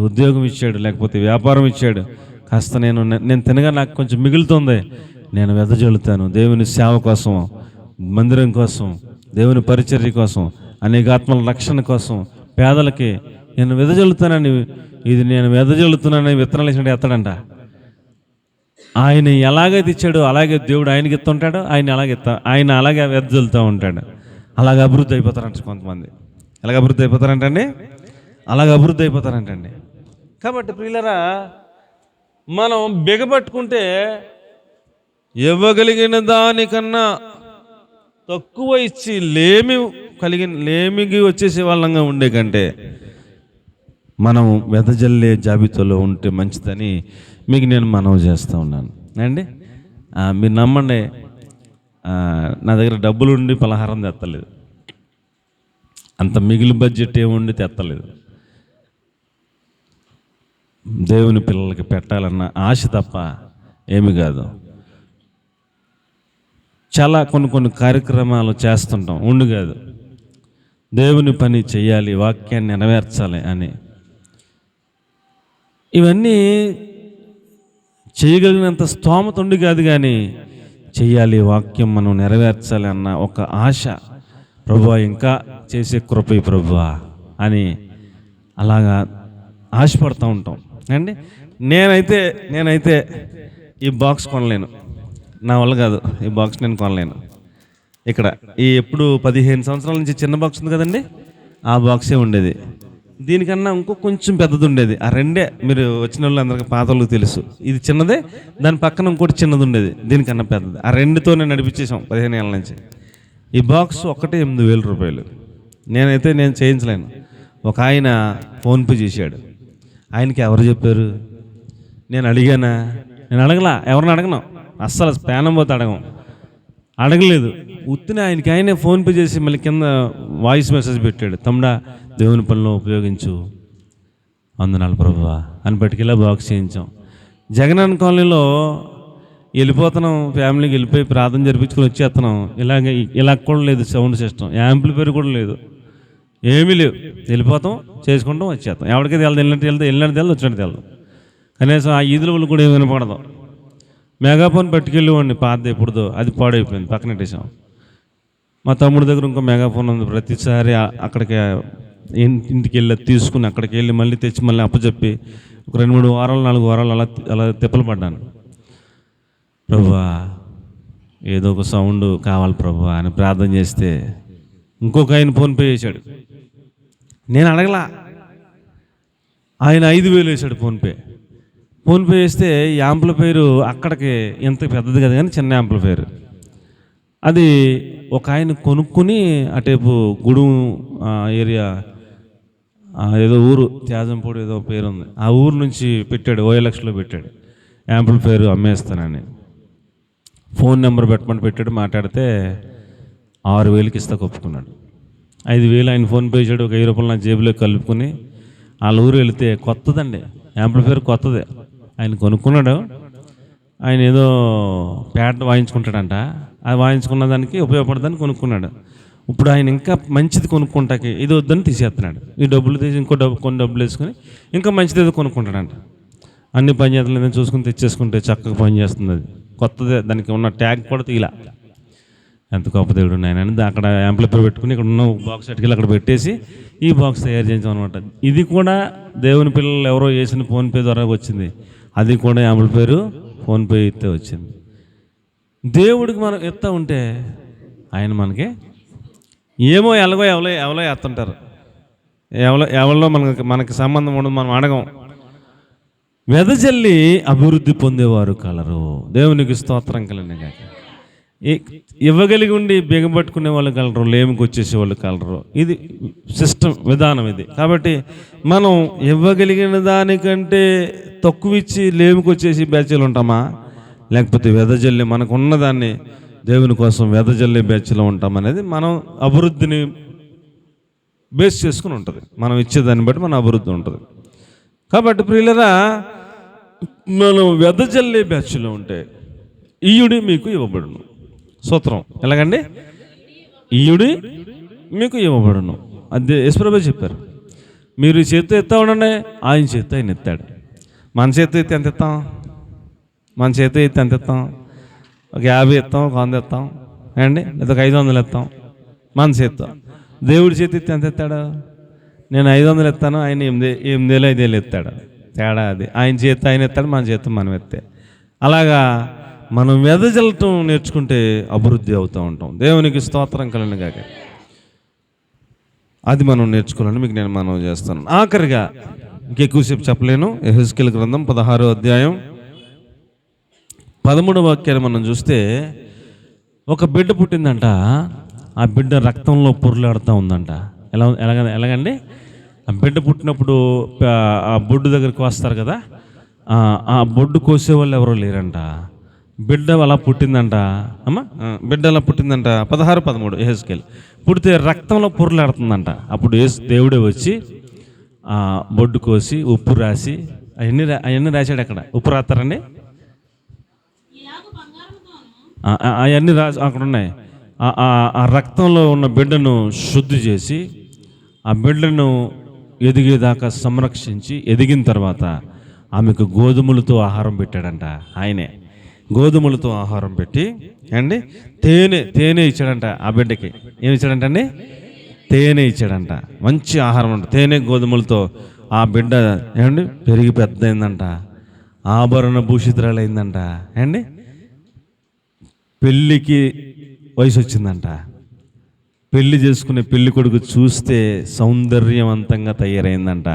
ఉద్యోగం ఇచ్చాడు, లేకపోతే వ్యాపారం ఇచ్చాడు, కాస్త నేను తినగా నాకు కొంచెం మిగులుతుంది, నేను వెదజల్లుతాను దేవుని సేవ కోసం, మందిరం కోసం, దేవుని పరిచర్య కోసం, అనేక ఆత్మల రక్షణ కోసం, పేదలకి నేను వెదజల్లుతానని, ఇది నేను వెదజల్లుతున్నానని విత్తనాలు వేసినట్టు ఎత్తాడంట. ఆయన ఎలాగైతే ఇచ్చాడో అలాగే దేవుడు ఆయనకి ఎత్తుంటాడు, ఆయన అలాగే వెదజల్లుతూ ఉంటాడు. అలాగ అభివృద్ధి అయిపోతారంట కొంతమంది. అలాగ అభివృద్ధి అయిపోతారంటండి. కాబట్టి ప్రియులరా, మనం బిగబట్టుకుంటే ఇవ్వగలిగిన దానికన్నా తక్కువ ఇచ్చి లేమికి వచ్చేసే వాళ్ళంగా ఉండే కంటే మనం వెదజల్లే జాబితాలో ఉంటే మంచిదని మీకు నేను మనవి చేస్తూ ఉన్నాను అండి. మీరు నమ్మండి, నా దగ్గర డబ్బులు ఉండి పలహారం తెత్తలేదు, అంత మిగిలి బడ్జెట్ ఏముండి తెత్తలేదు. దేవుని పిల్లలకి పెట్టాలన్న ఆశ తప్ప ఏమి కాదు. చాలా కొన్ని కార్యక్రమాలు చేస్తుంటాం ఉండి కాదు, దేవుని పని చెయ్యాలి, వాక్యాన్ని నెరవేర్చాలి అని. ఇవన్నీ చేయగలిగినంత స్తోమత ఉండి కాదు, కానీ చెయ్యాలి, వాక్యం మనం నెరవేర్చాలి అన్న ఒక ఆశ, ప్రభువా ఇంకా చేసే కృప ప్రభువా అని అలాగా ఆశపడుతూ ఉంటాం అండి. నేనైతే ఈ బాక్స్ కొనలేను, నా వల్ల కాదు, ఈ బాక్స్ నేను కొనలేను. ఇక్కడ ఎప్పుడు 15 సంవత్సరాల నుంచి చిన్న బాక్స్ ఉంది కదండి, ఆ బాక్సే ఉండేది. దీనికన్నా ఇంకో కొంచెం పెద్దది ఉండేది. ఆ రెండే మీరు వచ్చిన వాళ్ళు అందరికీ పాత వాళ్ళకి తెలుసు. ఇది చిన్నదే, దాని పక్కన ఇంకోటి చిన్నది ఉండేది, దీనికన్నా పెద్దది. ఆ రెండుతోనే నడిపించేసాం 15 ఏళ్ళ నుంచి. ఈ బాక్స్ ఒక్కటే 8,000 రూపాయలు. నేను చేయించలేను. ఒక ఆయన ఫోన్పే చేశాడు. ఆయనకి ఎవరు చెప్పారు? నేను అడిగానా? నేను అడగలా, ఎవరిని అడగను, అస్సలు స్పానం పోతే అడగలేదు. ఉత్తిన ఆయనకి ఫోన్పే చేసి మళ్ళీ కింద వాయిస్ మెసేజ్ పెట్టాడు, తమ్ముడా దేవుని పనిలో ఉపయోగించు, వందనాలు ప్రభువా అని పట్టుకెళ్ళి బాక్స్ చేయించాం. జగనన్న కాలనీలో వెళ్ళిపోతున్నాం, ఫ్యామిలీకి వెళ్ళిపోయి ప్రార్థన జరిపించుకొని వచ్చేస్తున్నాం. ఇలా కూడా లేదు సౌండ్ సిస్టమ్, యాంప్లిఫైర్ కూడా లేదు, ఏమీ లేవు. వెళ్ళిపోతాం, చేసుకుంటాం, వచ్చేస్తాం. ఎవరికైతే వెళ్ళినట్టు వచ్చినట్టు వెళ్దాం. కనీసం ఆ ఈదుల వాళ్ళు కూడా ఏమి వినపడదు. మెగాఫోన్ పట్టుకెళ్ళేవాడిని పాతది, ఎప్పుడుదో అది పాడైపోయింది, పక్కన పెట్టేసాం. మా తమ్ముడి దగ్గర ఇంకో మెగాఫోన్ ఉంది. ప్రతిసారి అక్కడికి ఇంటికి వెళ్ళి తీసుకుని అక్కడికి వెళ్ళి మళ్ళీ తెచ్చి మళ్ళీ అప్పచెప్పి ఒక 2-3 వారాలు 4 వారాలు అలా తిప్పలు పడ్డాను. ప్రభువా ఏదో ఒక సౌండ్ కావాలి ప్రభువా అని ప్రార్థన చేస్తే ఇంకొక ఆయన ఫోన్పే చేశాడు. నేను అడగలా, ఆయన 5,000 వేశాడు ఫోన్పే చేస్తే ఈ యాంప్లిఫైర్ అక్కడికి ఎంత పెద్దది కదా కానీ చిన్న యాంప్లిఫైర్. అది ఒక ఆయన కొనుక్కుని అటేపు గూడెం ఏరియా ఏదో ఊరు త్యాజంపూడి ఏదో పేరు ఉంది, ఆ ఊరు నుంచి పెట్టాడు, 5,00,000లో పెట్టాడు యాంప్లిఫైర్ అమ్మేస్తానని. ఫోన్ నెంబర్ పెట్టమని పెట్టాడు. మాట్లాడితే 6,000కి ఇస్తా ఒప్పుకున్నాడు. 5,000 ఆయన ఫోన్పే చేశాడు. ఒక 1,000 రూపాయలు నా జేబులో కలుపుకొని వాళ్ళ ఊరు వెళితే కొత్తదండి యాంప్లిఫైర్, కొత్తదే. ఆయన కొనుక్కున్నాడు. ఆయన ఏదో ప్యాడ్ వాయించుకుంటాడంట, అది వాయించుకున్న దానికి ఉపయోగపడదని కొనుక్కున్నాడు. ఇప్పుడు ఆయన ఇంకా మంచిది కొనుక్కుంటాకి ఇది వద్దని తీసేస్తున్నాడు. ఈ డబ్బులు తీసి కొన్ని డబ్బులు వేసుకొని ఇంకా మంచిది ఏదో కొనుక్కుంటాడంట. అన్ని పని చేతలేదని చూసుకుని తెచ్చేసుకుంటే చక్కగా పని చేస్తుంది. అది కొత్తదే, దానికి ఉన్న ట్యాగ్ కూడా తీలా. ఎంత గొప్ప దేవుడు ఆయన. అక్కడ యాంప్లిఫైర్ పెట్టుకుని ఇక్కడ ఉన్న బాక్స్ అటుకెళ్ళి అక్కడ పెట్టేసి ఈ బాక్స్ తయారు చేయించాం అనమాట. ఇది కూడా దేవుని పిల్లలు ఎవరో వేసిన ఫోన్పే ద్వారా వచ్చింది. అది కూడా యాంప్లిఫైర్ ఫోన్పే ఇస్తే వచ్చింది. దేవుడికి మనం ఎత్తా ఉంటే ఆయన మనకి ఏమో ఎవరో ఎత్తుంటారు. ఎవరిలో మనకి సంబంధం ఉండదు, మనం అడగం. వెదజల్లి అభివృద్ధి పొందేవారు కలరు. దేవునికి స్తోత్రం కలిగిన ఇవ్వగలిగి ఉండి బిగబట్టుకునే వాళ్ళు కలరు, లేమికి వచ్చేసే వాళ్ళు కలరు. ఇది సిస్టమ్, విధానం ఇది. కాబట్టి మనం ఇవ్వగలిగిన దానికంటే తక్కువ ఇచ్చి లేమికి వచ్చేసి బ్యాచ్లు ఉంటామా, లేకపోతే వెదజల్లి మనకు ఉన్నదాన్ని దేవుని కోసం వెదజల్లి బ్యాచ్లో ఉంటామనేది మనం అభివృద్ధిని బేస్ చేసుకుని ఉంటుంది. మనం ఇచ్చేదాన్ని బట్టి మన అభివృద్ధి ఉంటుంది. కాబట్టి ప్రియులరా, మనం వెదజల్లే బ్యాచ్లో ఉంటే ఈయుడి మీకు ఇవ్వబడును. సూత్రం ఎలాగండి? ఈయుడి మీకు ఇవ్వబడును. అదే యేసుప్రభువే చెప్పారు. మీరు చేత్తో ఎత్తా ఉండండి, ఆయన చేత్తో ఆయన ఎత్తాడు. మన చేత్తో ఎత్తి ఎంత ఎత్తాం? మన చేత్తో ఎత్తి ఎంత ఎత్తాం? ఒక 50 ఎత్తాం, ఒక 100 ఎత్తాం అండి, లేదా ఒక 500 ఎత్తాం మన చేత్తో. దేవుడి చేతి ఎత్తి ఎంత ఎత్తాడు? నేను 500 ఎత్తాను, ఆయన 8,000 5,000 ఎత్తాడు. తేడా అది. ఆయన చేతి ఆయన ఎత్తాడు, మన చేతి మనం ఎత్తే. అలాగా మనం వెదజల్లటం నేర్చుకుంటే అభివృద్ధి అవుతూ ఉంటాం. దేవునికి స్తోత్రం కలుగును గాక. అది మనం నేర్చుకోవాలని మీకు నేను మనవి చేస్తాను. ఆఖరిగా ఇంకెక్కువసేపు చెప్పలేను. యెహెజ్కేలు గ్రంథం 16వ అధ్యాయం 13వ వాక్యాన్ని మనం చూస్తే, ఒక బిడ్డ పుట్టిందంట. ఆ బిడ్డ రక్తంలో పొర్లాడుతూ ఉందంట. ఎలాగండి? ఆ బిడ్డ పుట్టినప్పుడు ఆ బొడ్డు దగ్గరికి వస్తారు కదా, ఆ బొడ్డు కోసేవాళ్ళు ఎవరో లేరంట. బిడ్డ అలా పుట్టిందంట. బిడ్డ అలా పుట్టిందంట. 16-13 యెహెజ్కేలు. పుడితే రక్తంలో పొర్లాడుతుందంట. అప్పుడు దేవుడే వచ్చి ఆ బొడ్డు కోసి ఉప్పు రాసి అవన్నీ రాశాడు. అక్కడ ఉప్పు రాస్తారండి, అవన్నీ రాసి అక్కడ ఉన్నాయి. ఆ రక్తంలో ఉన్న బిడ్డను శుద్ధి చేసి ఆ బిడ్డను ఎదిగేదాకా సంరక్షించి ఎదిగిన తర్వాత ఆమెకు గోధుమలతో ఆహారం పెట్టాడంట. ఆయనే గోధుమలతో ఆహారం పెట్టి అండి తేనె ఇచ్చాడంట. ఆ బిడ్డకి ఏమి ఇచ్చాడంట అండి? తేనె ఇచ్చాడంట. మంచి ఆహారం అంట. తేనె గోధుమలతో ఆ బిడ్డ ఏమండి పెరిగి పెద్ద అయిందంట. ఆభరణ భూషితురాలైందంట. అండి పెళ్ళికి వయసు వచ్చిందంట. పెళ్లి చేసుకునే పెళ్లి కొడుకు చూస్తే సౌందర్యవంతంగా తయారైందంట.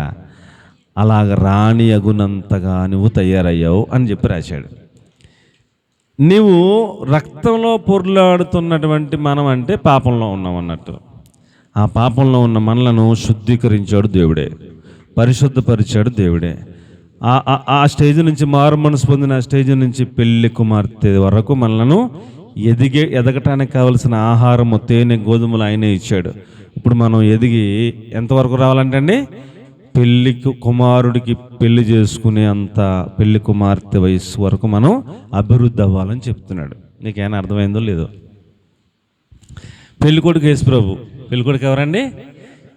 అలాగ రాణి అగునంతగా నువ్వు తయారయ్యావు అని చెప్పి రాశాడు. నీవు రక్తంలో పొర్లాడుతున్నటువంటి మనం అంటే పాపంలో ఉన్నాం అన్నట్టు. ఆ పాపంలో ఉన్న మనలను శుద్ధీకరించాడు దేవుడే, పరిశుద్ధపరిచాడు దేవుడే. ఆ స్టేజ్ నుంచి, మారు మనసు పొందిన ఆ స్టేజ్ నుంచి పెళ్లి కుమార్తె వరకు మనలను ఎదగటానికి కావలసిన ఆహారము, తేనె, గోధుమలు ఆయనే ఇచ్చాడు. ఇప్పుడు మనం ఎదిగి ఎంతవరకు రావాలంటే అండి, పెళ్లి కుమారుడికి పెళ్లి చేసుకునే అంత పెళ్లి కుమార్తె వయస్సు వరకు మనం అభివృద్ధి అవ్వాలని చెప్తున్నాడు. నీకేమైనా అర్థమైందో లేదో? పెళ్లి కొడుకు యేసు ప్రభు. పెళ్లి కొడుకు ఎవరండి?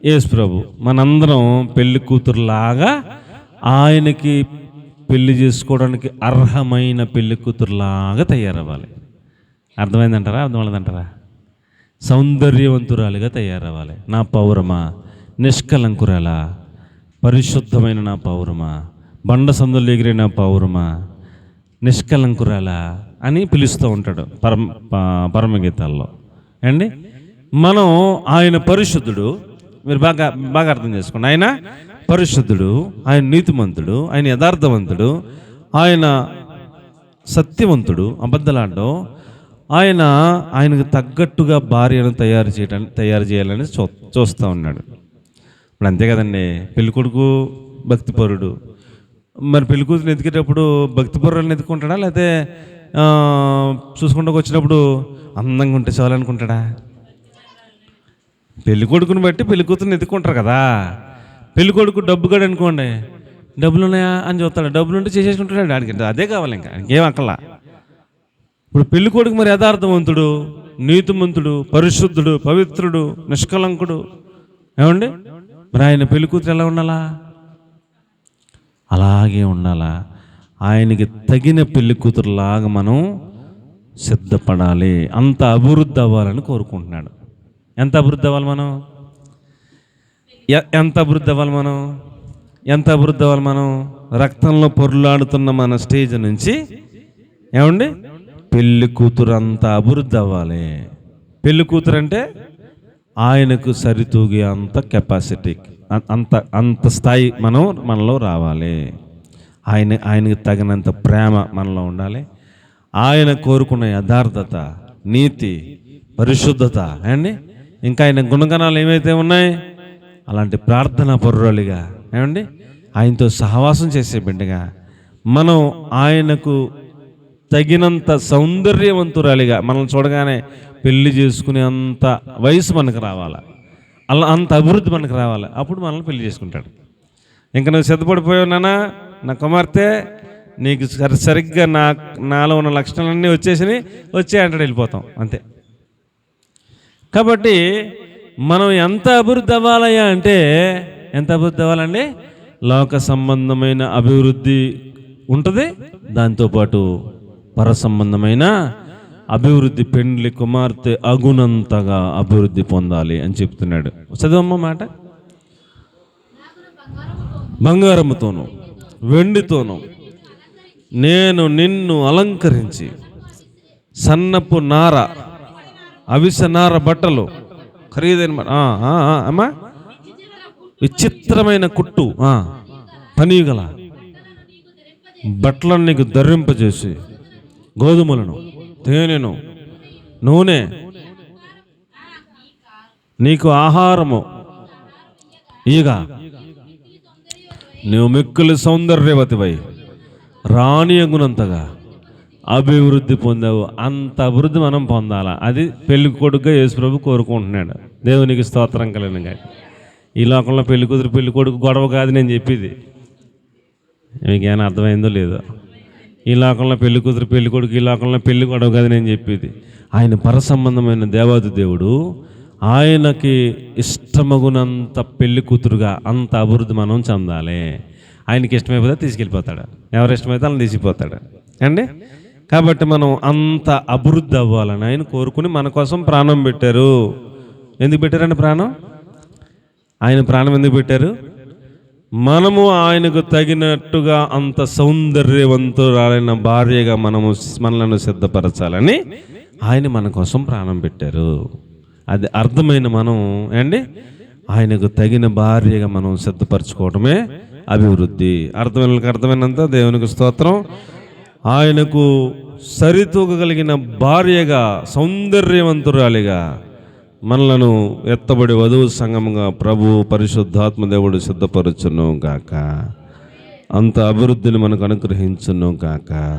యేసు ప్రభు. మనందరం పెళ్లి కూతురులాగా ఆయనకి పెళ్లి చేసుకోవడానికి అర్హమైన పెళ్లి కూతురులాగా తయారవ్వాలి. అర్థమైందంటారా? అర్థమైందంటారా? సౌందర్యవంతురాలిగా తయారవ్వాలి. నా పౌరమా, నిష్కలంకురాలా, పరిశుద్ధమైన నా పౌరమా, బండ సందులు ఎగిరే నా పౌరమా, నిష్కలంకురాలా అని పిలుస్తూ ఉంటాడు పరమగీతాల్లో అండి. మనం ఆయన పరిశుద్ధుడు. మీరు బాగా అర్థం చేసుకోండి. ఆయన పరిశుద్ధుడు, ఆయన నీతిమంతుడు, ఆయన యథార్థవంతుడు, ఆయన సత్యవంతుడు, అబద్ధలాడో. ఆయనకు తగ్గట్టుగా భార్యను తయారు చేయాలని చూస్తూ ఉన్నాడు. ఇప్పుడు అంతే కదండి. పెళ్ళికొడుకు భక్తిపరుడు, మరి పెళ్ళికూతురు ఎదిగేటప్పుడు భక్తిపరులను ఎత్తుకుంటాడా, లేకపోతే చూసుకుంటూ వచ్చినప్పుడు అందంగా ఉంటే చాలనుకుంటాడా? పెళ్ళికొడుకుని బట్టి పెళ్ళికూతురుని ఎత్తుకుంటారు కదా. పెళ్ళికొడుకు డబ్బుగాడు అనుకోండి, డబ్బులు ఉన్నాయా అని చూస్తాడు. డబ్బులు ఉంటే చేసేసుకుంటాడు. ఆడికి అదే కావాలి, ఇంకా ఏం అక్కలా. ఇప్పుడు పెళ్ళికొడుకు మరి యథార్థవంతుడు, నీతిమంతుడు, పరిశుద్ధుడు, పవిత్రుడు, నిష్కలంకుడు ఏమండి. మరి ఆయన పెళ్ళికూతురు ఎలా ఉండాలా? అలాగే ఉండాలా. ఆయనకి తగిన పెళ్ళికూతురులాగా మనం సిద్ధపడాలి. అంత అభివృద్ధి అవ్వాలని కోరుకుంటున్నాడు. ఎంత అభివృద్ధి అవ్వాలి మనం? ఎంత అభివృద్ధి అవ్వాలి మనం? రక్తంలో పొర్లాడుతున్న మన స్టేజ్ నుంచి ఏమండి పెళ్లి కూతురు అంత అభివృద్ధి అవ్వాలి. పెళ్లి కూతురు అంటే ఆయనకు సరితూగే అంత కెపాసిటీ, అంత స్థాయి మనలో రావాలి. ఆయనకి తగినంత ప్రేమ మనలో ఉండాలి. ఆయన కోరుకున్న యథార్థత, నీతి, పరిశుద్ధత అండి, ఇంకా ఆయన గుణగణాలు ఏమైతే ఉన్నాయి అలాంటి ప్రార్థనా పరురాలిగా ఏమండి, ఆయనతో సహవాసం చేసే బిడ్డగా మనం ఆయనకు తగినంత సౌందర్యవంతురాలిగా మనల్ని చూడగానే పెళ్లి చేసుకునే అంత వయసు మనకు రావాలి. అలా అంత అభివృద్ధి మనకు రావాలి. అప్పుడు మనల్ని పెళ్లి చేసుకుంటాడు. ఇంకా నువ్వు సిద్ధపడిపోయావు నాన్న, నా కుమార్తె నీకు సరిగ్గా నాలో ఉన్న లక్షణాలన్నీ వచ్చే అంటాడు, వెళ్ళిపోతాం అంతే. కాబట్టి మనం ఎంత అభివృద్ధి అవ్వాలయ్యా అంటే, ఎంత అభివృద్ధి అవ్వాలండి? లోక సంబంధమైన అభివృద్ధి ఉంటుంది, దాంతోపాటు పర సంబంధమైన అభివృద్ధి, పెండ్లి కుమార్తె అగునంతగా అభివృద్ధి పొందాలి అని చెప్తున్నాడు. చదవమ్మ మాట. బంగారముతోను వెండితోను నేను నిన్ను అలంకరించి సన్నపు నార, అవిస నార బట్టలు, ఖరీదైన అమ్మా, విచిత్రమైన కుట్టు పనిగల బట్టలను నీకు ధరింపజేసి, గోధుమలను, తేనెను, నూనె నీకు ఆహారము ఇక నువ్వు మిక్కులు సౌందర్యవతివై రాణియగునంతగా అభివృద్ధి పొందావు. అంత అభివృద్ధి మనం పొందాలా. అది పెళ్లి కొడుకుగా యేసు ప్రభు కోరుకుంటున్నాడు. దేవునికి స్తోత్రం కలిగిన. ఈ లోకంలో పెళ్లి కూతురు పెళ్లి కొడుకు గొడవ కాదు నేను చెప్పేది. మీకేమైనా అర్థమైందో లేదో? ఈ లోకంలో పెళ్లి కూతురు పెళ్లి కొడుకు, ఈ లోకంలో పెళ్లి గొడవ కాదు నేను చెప్పేది. ఆయన పర సంబంధమైన దేవాది దేవుడు. ఆయనకి ఇష్టమగునంత పెళ్లి కూతురుగా అంత అభివృద్ధి మనం చెందాలి. ఆయనకి ఇష్టమైపోతే తీసుకెళ్ళిపోతాడు, ఎవరు ఇష్టమైతే వాళ్ళని తీసిపోతాడు అండి. కాబట్టి మనం అంత అభివృద్ధి అవ్వాలని ఆయన కోరుకుని మన కోసం ప్రాణం పెట్టారు. ఎందుకు పెట్టారండి ప్రాణం? ఆయన ప్రాణం ఎందుకు పెట్టారు? మనము ఆయనకు తగినట్టుగా అంత సౌందర్యవంతురాలైన భార్యగా మనలను సిద్ధపరచాలని ఆయన మన కోసం ప్రాణం పెట్టారు. అది అర్థమైన మనం ఏండి ఆయనకు తగిన భార్యగా మనం సిద్ధపరచుకోవటమే అభివృద్ధి. అర్థమైనంత దేవునికి స్తోత్రం. ఆయనకు సరితూగగలిగిన భార్యగా, సౌందర్యవంతురాలిగా మనలను ఎత్తబడి వధువు సంఘముగా ప్రభు పరిశుద్ధాత్మ దేవుడు సిద్ధపరచును గాక. అంత అభివృద్ధిని మనకు అనుగ్రహించును గాక.